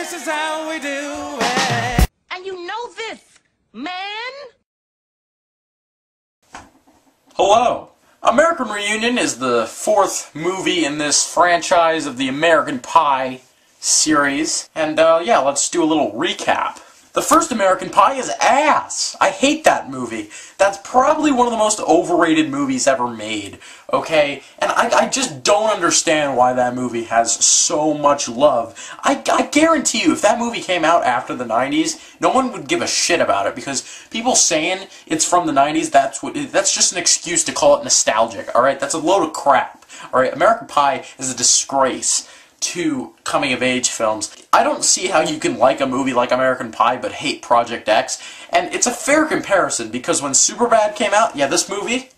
this is how we do it. And you know this, man? Hello. American Reunion is the fourth movie in this franchise of the American Pie series. And yeah, let's do a little recap. The first American Pie is ass. I hate that movie. That's probably one of the most overrated movies ever made, okay? And I just don't understand why that movie has so much love. I guarantee you, if that movie came out after the 90s, no one would give a shit about it, because people saying it's from the 90s, that's just an excuse to call it nostalgic, alright? That's a load of crap, alright? American Pie is a disgrace to coming-of-age films. I don't see how you can like a movie like American Pie but hate Project X, and it's a fair comparison because when Superbad came out, this movie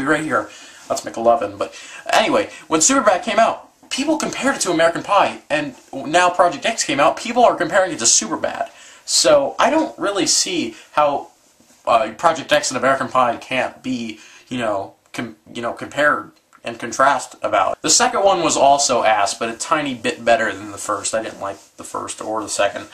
right here, that's McLovin, but anyway, when Superbad came out, people compared it to American Pie, and now Project X came out, people are comparing it to Superbad. So I don't really see how Project X and American Pie can't be, compared and contrast about. The second one was also ass, but a tiny bit better than the first. I didn't like the first or the second.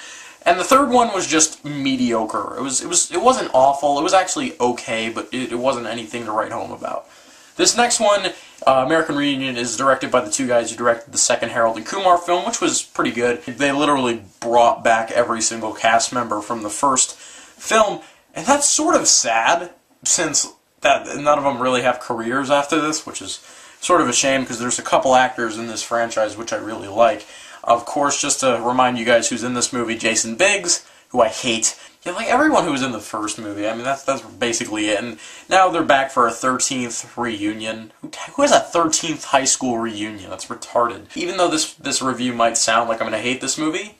And the third one was just mediocre. It wasn't awful. It was actually okay, but it wasn't anything to write home about. This next one, American Reunion, is directed by the two guys who directed the second Harold and Kumar film, which was pretty good. They literally brought back every single cast member from the first film, and that's sort of sad, since none of them really have careers after this, which is sort of a shame, because there's a couple actors in this franchise which I really like. Of course, just to remind you guys who's in this movie, Jason Biggs, who I hate. Yeah, like everyone who was in the first movie. I mean, that's basically it. And now they're back for a 13th reunion. Who has a 13th high school reunion? That's retarded. Even though this review might sound like I'm going to hate this movie,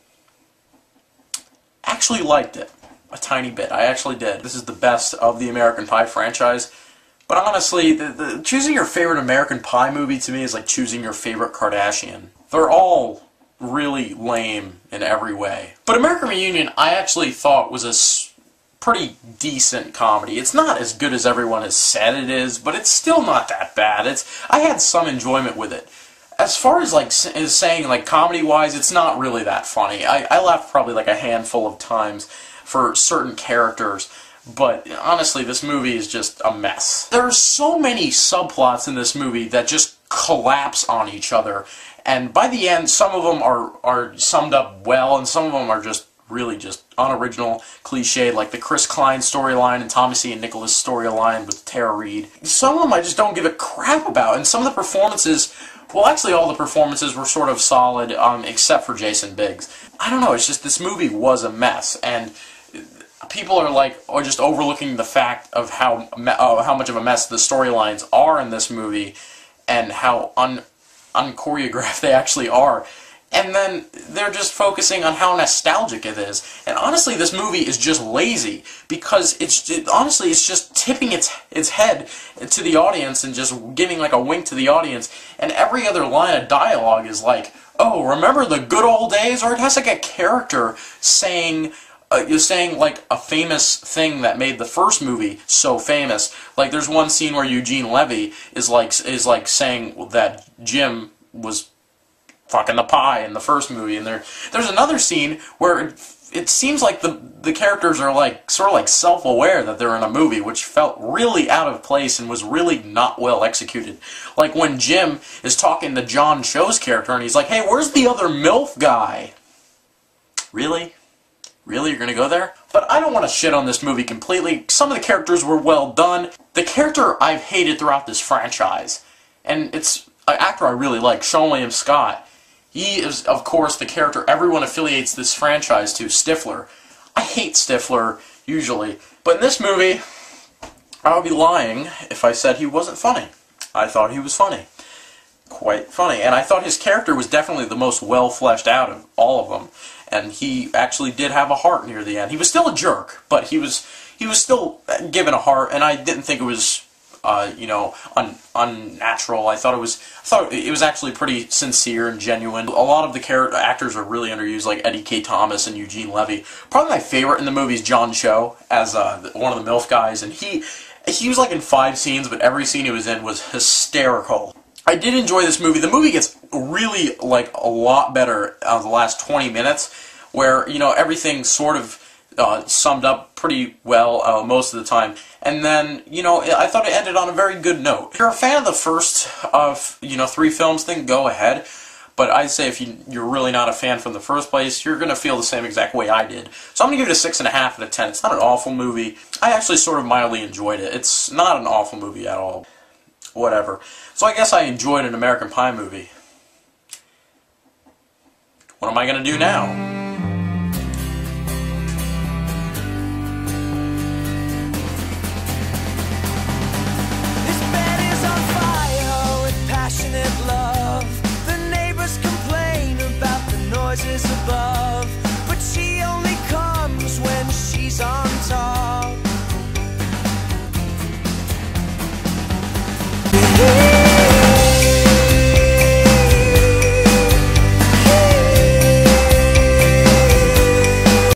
I actually liked it. A tiny bit. I actually did. This is the best of the American Pie franchise. But honestly, choosing your favorite American Pie movie to me is like choosing your favorite Kardashian. They're all really lame in every way. But American Reunion, I actually thought was a pretty decent comedy. It's not as good as everyone has said it is, but it's still not that bad. I had some enjoyment with it. As far as saying like comedy-wise, it's not really that funny. I laughed probably like a handful of times for certain characters. But honestly, this movie is just a mess. There are so many subplots in this movie that just collapse on each other. And by the end, some of them are summed up well, and some of them are just really just unoriginal, cliched, like the Chris Klein storyline and Thomas E. and Nicholas storyline with Tara Reid. Some of them I just don't give a crap about, and some of the performances, well, actually all the performances were sort of solid, except for Jason Biggs. I don't know, it's just this movie was a mess, and people are just overlooking the fact of how much of a mess the storylines are in this movie, and how unchoreographed they actually are. And then they're just focusing on how nostalgic it is. And honestly, this movie is just lazy, because it's just tipping its head to the audience and just giving like a wink to the audience. And every other line of dialogue is like, "Oh, remember the good old days?" Or it has like a character saying like a famous thing that made the first movie so famous. Like there's one scene where Eugene Levy is like saying that Jim was fucking the pie in the first movie, and there's another scene where it seems like the characters are like sort of like self-aware that they're in a movie, which felt really out of place and was really not well executed. Like when Jim is talking to John Cho's character and he's like, "Hey, where's the other MILF guy?" Really? Really? You're gonna go there? But I don't want to shit on this movie completely. Some of the characters were well done. The character I've hated throughout this franchise, and it's an actor I really like, Seann William Scott. He is, of course, the character everyone affiliates this franchise to, Stifler. I hate Stifler, usually. But in this movie, I would be lying if I said he wasn't funny. I thought he was funny. Quite funny. And I thought his character was definitely the most well fleshed out of all of them. And he actually did have a heart near the end. He was still a jerk, but he was still given a heart, and I didn't think it was unnatural. I thought it was actually pretty sincere and genuine. A lot of the actors are really underused, like Eddie K. Thomas and Eugene Levy. Probably my favorite in the movie is John Cho as one of the MILF guys, and he was like in 5 scenes, but every scene he was in was hysterical. I did enjoy this movie. The movie gets really, like, a lot better the last 20 minutes, where, you know, everything sort of summed up pretty well most of the time. And then, you know, I thought it ended on a very good note. If you're a fan of the first of, you know, 3 films, then go ahead. But I'd say if you're really not a fan from the first place, you're going to feel the same exact way I did. So I'm going to give it a 6.5 out of 10. It's not an awful movie. I actually sort of mildly enjoyed it. It's not an awful movie at all. Whatever. So I guess I enjoyed an American Pie movie. What am I going to do now? Above, but she only comes when she's on